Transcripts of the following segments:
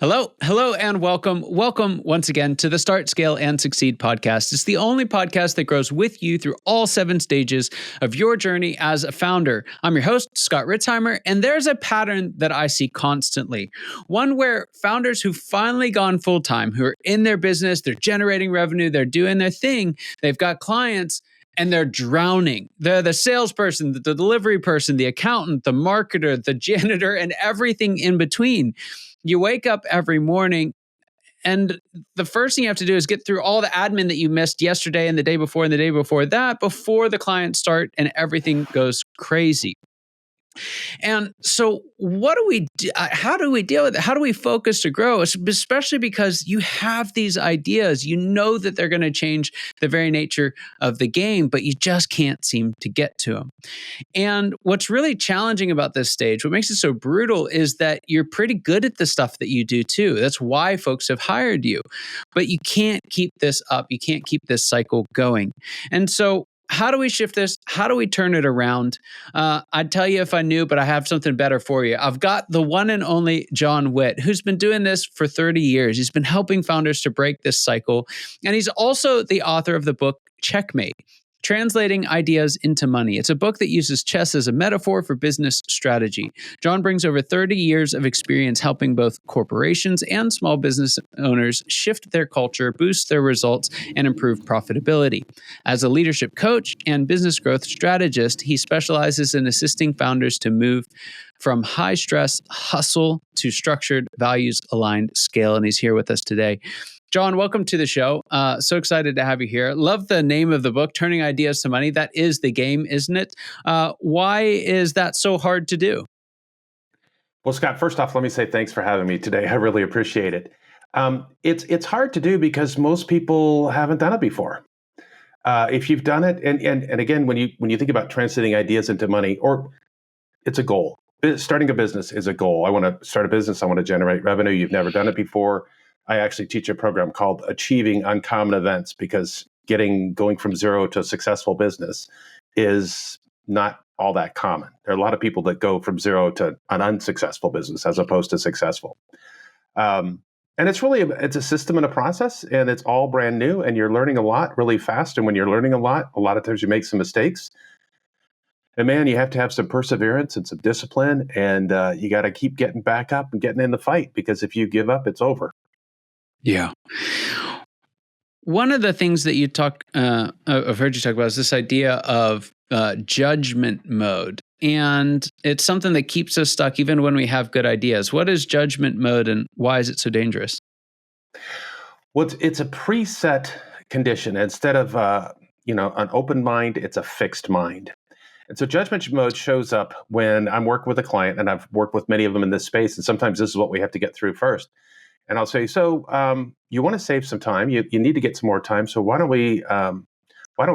Hello, and welcome. Welcome once again to the Start, Scale, and Succeed podcast. It's the only podcast that grows with you through all 7 stages of your journey as a founder. I'm your host, Scott Ritzheimer, and there's a pattern that I see constantly. One where founders who've finally gone full-time, who are in their business, they're generating revenue, they're doing their thing, they've got clients, and they're drowning. They're the salesperson, the delivery person, the accountant, the marketer, the janitor, and everything in between. You wake up every morning, and the first thing you have to do is get through all the admin that you missed yesterday and the day before and the day before that before the clients start and everything goes crazy. And so what do we do? How do we deal with it? How do we focus to grow? Especially because you have these ideas, you know that they're going to change the very nature of the game, but you just can't seem to get to them. And what's really challenging about this stage, what makes it so brutal, is that you're pretty good at the stuff that you do too. That's why folks have hired you. But you can't keep this up. You can't keep this cycle going. And so how do we shift this? How do we turn it around? I'd tell you if I knew, but I have something better for you. I've got the one and only John Whitt, who's been doing this for 30 years. He's been helping founders to break this cycle. And he's also the author of the book, Checkmate: Translating Ideas into Money. It's a book that uses chess as a metaphor for business strategy. John brings over 30 years of experience helping both corporations and small business owners shift their culture, boost their results, and improve profitability. As a leadership coach and business growth strategist, he specializes in assisting founders to move from high-stress hustle to structured, values-aligned scale. And he's here with us today. John, welcome to the show. So excited to have you here. Love the name of the book, Turning Ideas to Money. That is the game, isn't it? Why is that so hard to do? Well, Scott, first off, let me say thanks for having me today. I really appreciate it. It's hard to do because most people haven't done it before. If you've done it, and again, when you think about translating ideas into money, or it's a goal. Starting a business is a goal. I want to start a business. I want to generate revenue. You've never done it before. I actually teach a program called Achieving Uncommon Events, because going from zero to a successful business is not all that common. There are a lot of people that go from zero to an unsuccessful business as opposed to successful. And it's a system and a process, and it's all brand new, and you're learning a lot really fast. And when you're learning a lot of times you make some mistakes. And man, you have to have some perseverance and some discipline, and you got to keep getting back up and getting in the fight, because if you give up, it's over. Yeah. One of the things that I've heard you talk about is this idea of judgment mode. And it's something that keeps us stuck even when we have good ideas. What is judgment mode, and why is it so dangerous? Well, it's a preset condition. Instead of an open mind, it's a fixed mind. And so judgment mode shows up when I'm working with a client, and I've worked with many of them in this space. And sometimes this is what we have to get through first. And I'll say, so you want to save some time. You need to get some more time. So why don't we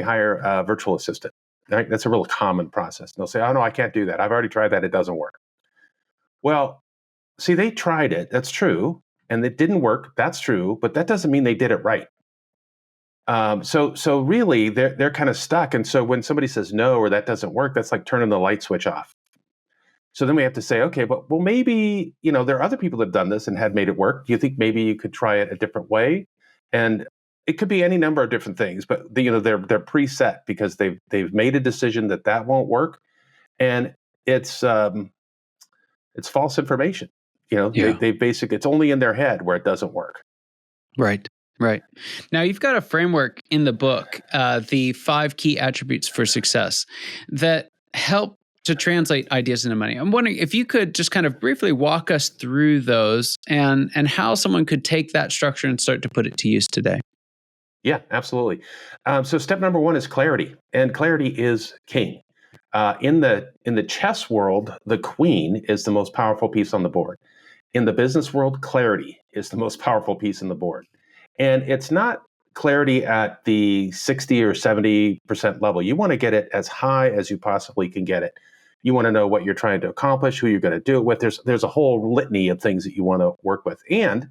hire a virtual assistant? Right? That's a real common process. And they'll say, oh no, I can't do that. I've already tried that. It doesn't work. Well, see, they tried it. That's true. And it didn't work. That's true. But that doesn't mean they did it right. So really, they're kind of stuck. And so when somebody says no, or that doesn't work, that's like turning the light switch off. So then we have to say, okay, but well, maybe, there are other people that have done this and had made it work. Do you think maybe you could try it a different way? And it could be any number of different things, but they're preset because they've made a decision that won't work, and it's false information. They basically, it's only in their head where it doesn't work. Right. Now, you've got a framework in the book, the 5 key attributes for success, that help to translate ideas into money. I'm wondering if you could just kind of briefly walk us through those and how someone could take that structure and start to put it to use today. Yeah, absolutely. So step number 1 is clarity, and clarity is king. In the chess world, the queen is the most powerful piece on the board. In the business world, clarity is the most powerful piece on the board. And it's not clarity at the 60 or 70% level. You want to get it as high as you possibly can get it. You want to know what you're trying to accomplish, who you're going to do it with. There's a whole litany of things that you want to work with. And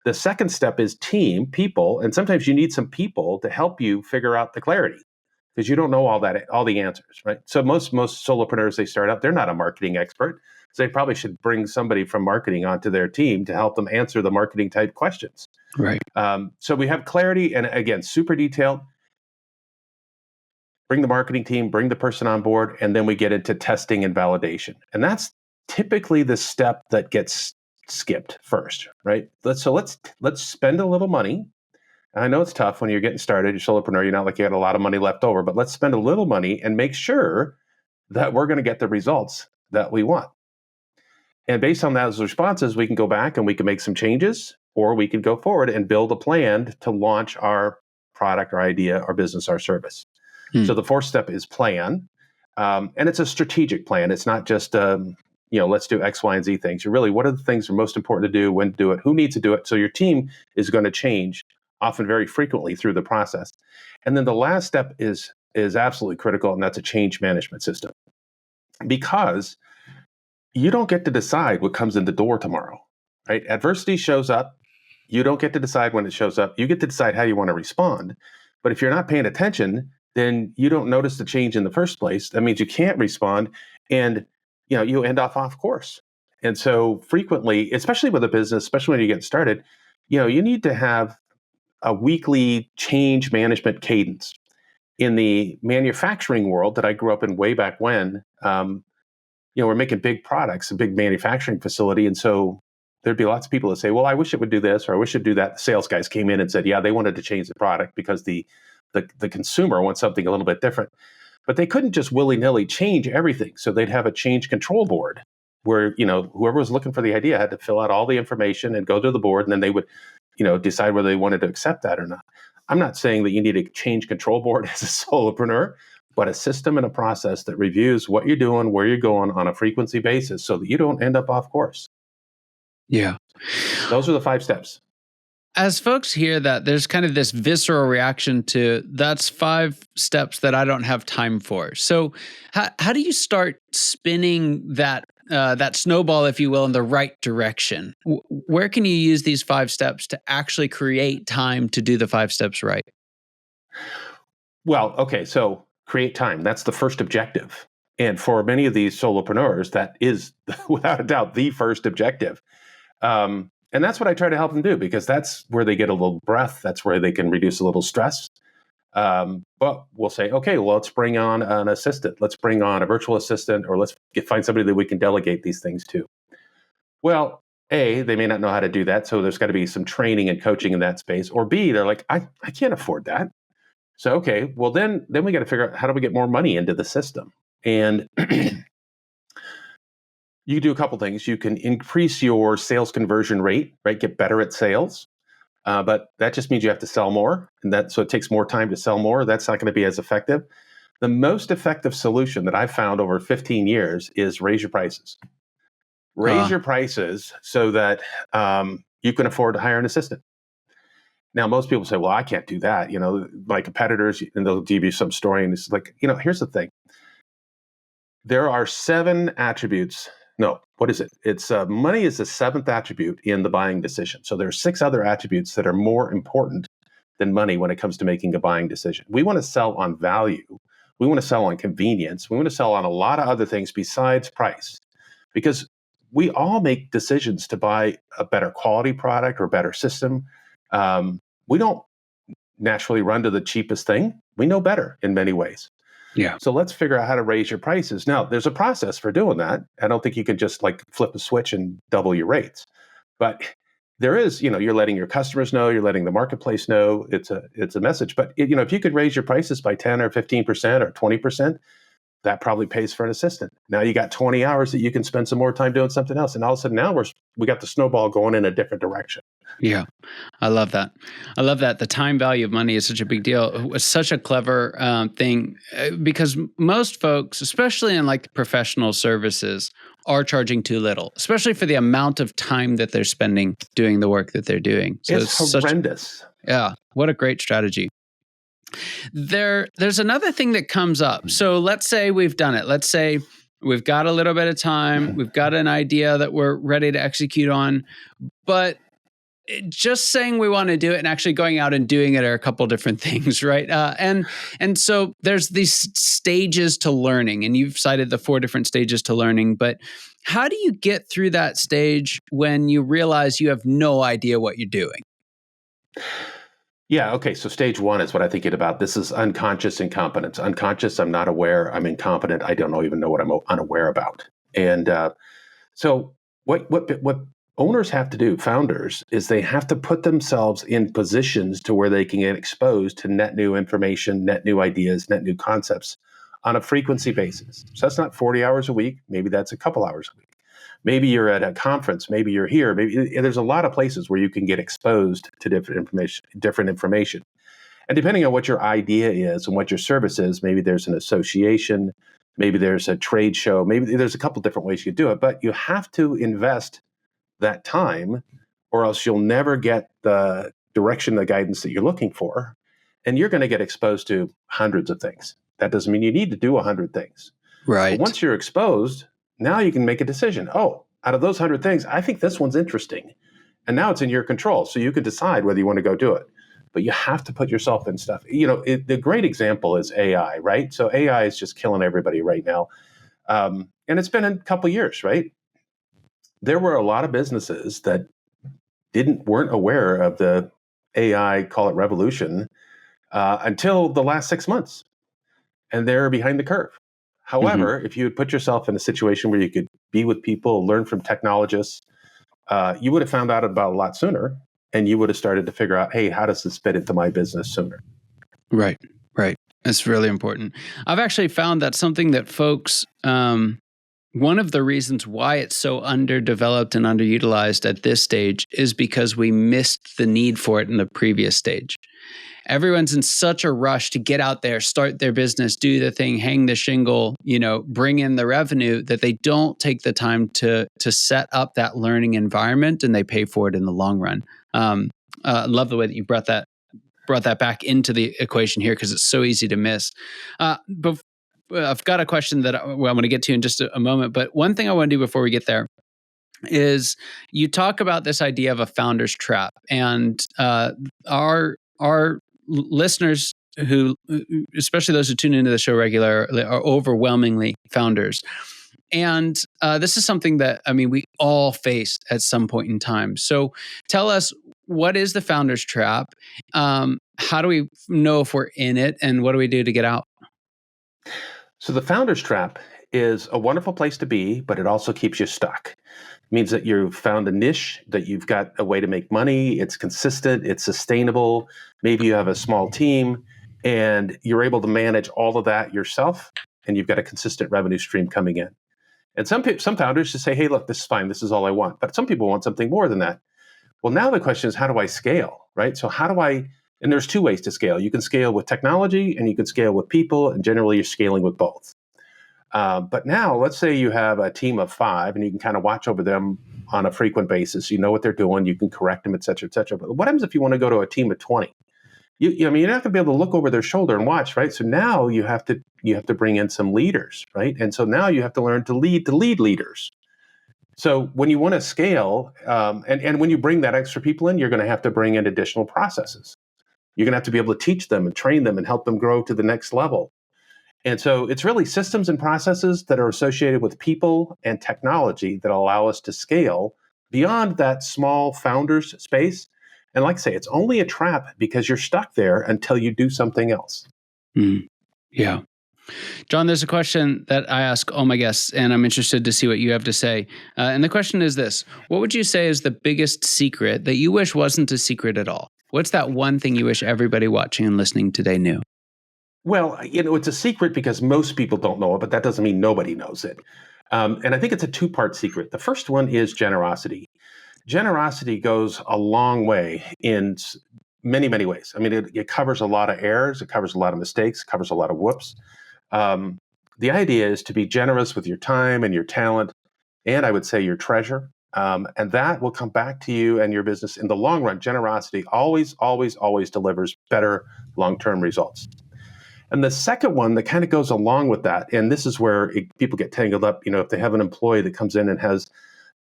the second step is team, people. And sometimes you need some people to help you figure out the clarity. because you don't know all the answers, right? So most solopreneurs, they start out, they're not a marketing expert. So they probably should bring somebody from marketing onto their team to help them answer the marketing type questions. Right. So we have clarity, and again, super detailed. Bring the marketing team, bring the person on board, and then we get into testing and validation. And that's typically the step that gets skipped first, right? Let's spend a little money. I know it's tough when you're getting started, you're solopreneur, you're not like you got a lot of money left over, but let's spend a little money and make sure that we're going to get the results that we want. And based on those responses, we can go back and we can make some changes, or we can go forward and build a plan to launch our product, our idea, our business, our service. So the fourth step is plan. And it's a strategic plan. It's not just, let's do X, Y, and Z things. You're really, what are the things that are most important to do, when to do it, who needs to do it? So your team is going to change, often very frequently through the process. And then the last step is absolutely critical, and that's a change management system. Because you don't get to decide what comes in the door tomorrow, right? Adversity shows up. You don't get to decide when it shows up. You get to decide how you want to respond. But if you're not paying attention, then you don't notice the change in the first place. That means you can't respond, and you end off course. And so frequently, especially with a business, especially when you get started, you need to have a weekly change management cadence. In the manufacturing world that I grew up in way back when, we're making big products, a big manufacturing facility. And so there'd be lots of people that say, well, I wish it would do this, or I wish it would do that. The sales guys came in and said, yeah, they wanted to change the product because the consumer wants something a little bit different. But they couldn't just willy-nilly change everything. So they'd have a change control board where, whoever was looking for the idea had to fill out all the information and go to the board, and then they would, decide whether they wanted to accept that or not. I'm not saying that you need a change control board as a solopreneur, but a system and a process that reviews what you're doing, where you're going on a frequency basis so that you don't end up off course. Yeah. Those are the 5 steps. As folks hear that, there's kind of this visceral reaction to, that's 5 steps that I don't have time for. So how do you start spinning that snowball, if you will, in the right direction? Where can you use these 5 steps to actually create time to do the 5 steps right? Well, okay, so create time. That's the first objective. And for many of these solopreneurs, that is, without a doubt, the first objective. And that's what I try to help them do, because that's where they get a little breath. That's where they can reduce a little stress. But we'll say, okay, well, let's bring on an assistant. Let's bring on a virtual assistant, or let's find somebody that we can delegate these things to. Well, A, they may not know how to do that. So there's got to be some training and coaching in that space. Or B, they're like, I can't afford that. So, okay, well, then we got to figure out, how do we get more money into the system? And you do a couple things. You can increase your sales conversion rate, right? Get better at sales. But that just means you have to sell more. So it takes more time to sell more. That's not going to be as effective. The most effective solution that I've found over 15 years is raise your prices. Raise your prices so that you can afford to hire an assistant. Now, most people say, well, I can't do that. My competitors, and they'll give you some story. And it's like, here's the thing. There are 7 attributes. No, what is it? It's money is the 7th attribute in the buying decision. So there are 6 other attributes that are more important than money when it comes to making a buying decision. We want to sell on value. We want to sell on convenience. We want to sell on a lot of other things besides price, because we all make decisions to buy a better quality product or a better system. We don't naturally run to the cheapest thing. We know better in many ways. Yeah. So let's figure out how to raise your prices. Now, there's a process for doing that. I don't think you can just flip a switch and double your rates. But there is, you're letting your customers know, you're letting the marketplace know. It's a message. But if you could raise your prices by 10 or 15% or 20%, that probably pays for an assistant. Now you got 20 hours that you can spend some more time doing something else. And all of a sudden now we got the snowball going in a different direction. Yeah. I love that. The time value of money is such a big deal. It's such a clever thing, because most folks, especially in professional services, are charging too little, especially for the amount of time that they're spending doing the work that they're doing. So it's horrendous. Yeah. What a great strategy. There's another thing that comes up. So let's say we've done it. Let's say we've got a little bit of time. We've got an idea that we're ready to execute on, but just saying we want to do it and actually going out and doing it are a couple different things, right? And so there's these stages to learning, and you've cited the 4 different stages to learning. But how do you get through that stage when you realize you have no idea what you're doing? Yeah. Okay. So stage 1 is what I think it about. This is unconscious incompetence. Unconscious, I'm not aware. I'm incompetent. I don't even know what I'm unaware about. And so what owners have to do, founders, is they have to put themselves in positions to where they can get exposed to net new information, net new ideas, net new concepts on a frequency basis. So that's not 40 hours a week. Maybe that's a couple hours a week. Maybe you're at a conference. Maybe you're here. Maybe there's a lot of places where you can get exposed to different information. And depending on what your idea is and what your service is, maybe there's an association, maybe there's a trade show, maybe there's a couple different ways you do it, but you have to invest that time or else you'll never get the direction, the guidance that you're looking for. And you're going to get exposed to hundreds of things. That doesn't mean you need to do 100 things. Right. But once you're exposed, now you can make a decision. Oh, out of those 100 things, I think this one's interesting. And now it's in your control. So you can decide whether you want to go do it. But you have to put yourself in stuff. The great example is AI, right? So AI is just killing everybody right now. And it's been a couple of years, right? There were a lot of businesses that weren't aware of the AI, call it revolution, until the last 6 months. And they're behind the curve. However, if you had put yourself in a situation where you could be with people, learn from technologists, you would have found out about it a lot sooner. And you would have started to figure out, hey, how does this fit into my business sooner? Right. That's really important. I've actually found that something that folks, one of the reasons why it's so underdeveloped and underutilized at this stage is because we missed the need for it in the previous stage. Everyone's in such a rush to get out there, start their business, do the thing, hang the shingle, bring in the revenue, that they don't take the time to set up that learning environment, and they pay for it in the long run. I love the way that you brought that back into the equation here, because it's so easy to miss. But I've got a question that I'm going to get to in just a moment. But one thing I want to do before we get there is you talk about this idea of a founder's trap, and our listeners, who, especially those who tune into the show regularly, are overwhelmingly founders. And this is something that, we all face at some point in time. So tell us, what is the founder's trap? How do we know if we're in it? And what do we do to get out? So the founder's trap is a wonderful place to be, but it also keeps you stuck. It means that you've found a niche, that you've got a way to make money. It's consistent. It's sustainable. Maybe you have a small team and you're able to manage all of that yourself, and you've got a consistent revenue stream coming in. And some founders just say, hey, look, this is fine. This is all I want. But some people want something more than that. Well, now the question is, how do I scale, right? So and there's 2 ways to scale. You can scale with technology and you can scale with people, and generally you're scaling with both. But now let's say you have a team of 5 and you can kind of watch over them on a frequent basis. You know what they're doing. You can correct them, et cetera, et cetera. But what happens if you want to go to a team of 20? You're not going to be able to look over their shoulder and watch, right? So now you have to bring in some leaders, right? And so now you have to learn to lead leaders. So when you want to scale, and when you bring that extra people in, you're going to have to bring in additional processes. You're going to have to be able to teach them and train them and help them grow to the next level. And so it's really systems and processes that are associated with people and technology that allow us to scale beyond that small founders space. And like I say, it's only a trap because you're stuck there until you do something else. Yeah. John, there's a question that I ask all my guests, and I'm interested to see what you have to say. And the question is this: what would you say is the biggest secret that you wish wasn't a secret at all? What's that one thing you wish everybody watching and listening today knew? Well, it's a secret because most people don't know it, but that doesn't mean nobody knows it. And I think it's a 2-part secret. The first one is generosity. Generosity goes a long way in many, many ways. It covers a lot of errors. It covers a lot of mistakes. It covers a lot of whoops. The idea is to be generous with your time and your talent, and I would say your treasure. And that will come back to you and your business in the long run. Generosity always, always, always delivers better long-term results. And the second one that kind of goes along with that, and this is where people get tangled up, if they have an employee that comes in and has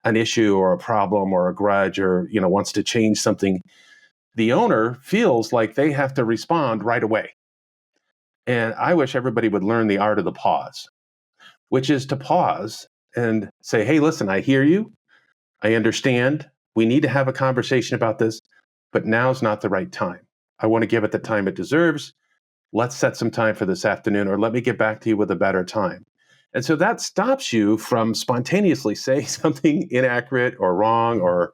an issue or a problem or a grudge or, wants to change something, the owner feels like they have to respond right away. And I wish everybody would learn the art of the pause, which is to pause and say, hey, listen, I hear you. I understand. We need to have a conversation about this, but now's not the right time. I want to give it the time it deserves. Let's set some time for this afternoon, or let me get back to you with a better time. And so that stops you from spontaneously saying something inaccurate or wrong or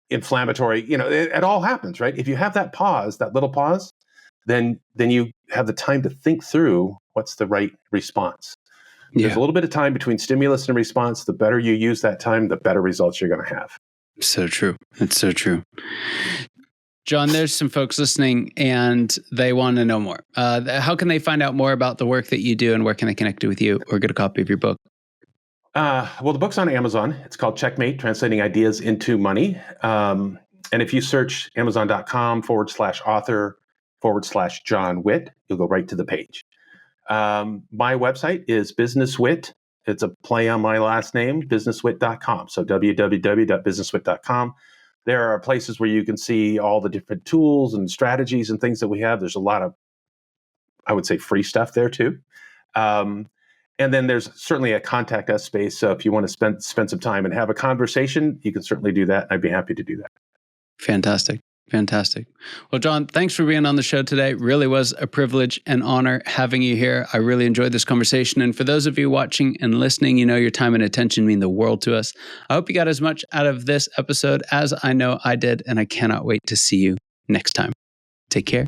inflammatory. It all happens, right? If you have that pause, that little pause, then you have the time to think through what's the right response. There's a little bit of time between stimulus and response. The better you use that time, the better results you're going to have. So true. It's so true. John, there's some folks listening and they want to know more. How can they find out more about the work that you do, and where can they connect with you or get a copy of your book? Well, the book's on Amazon. It's called Checkmate, Translating Ideas into Money. And if you search amazon.com/author/John Whitt, you'll go right to the page. My website is BusinessWhitt. It's a play on my last name, BusinessWhitt.com. So www.businesswhitt.com. There are places where you can see all the different tools and strategies and things that we have. There's a lot of, I would say, free stuff there too. And then there's certainly a contact us space. So if you want to spend some time and have a conversation, you can certainly do that. I'd be happy to do that. Fantastic. Well, John, thanks for being on the show today. Really was a privilege and honor having you here. I really enjoyed this conversation. And for those of you watching and listening, your time and attention mean the world to us. I hope you got as much out of this episode as I know I did, and I cannot wait to see you next time. Take care.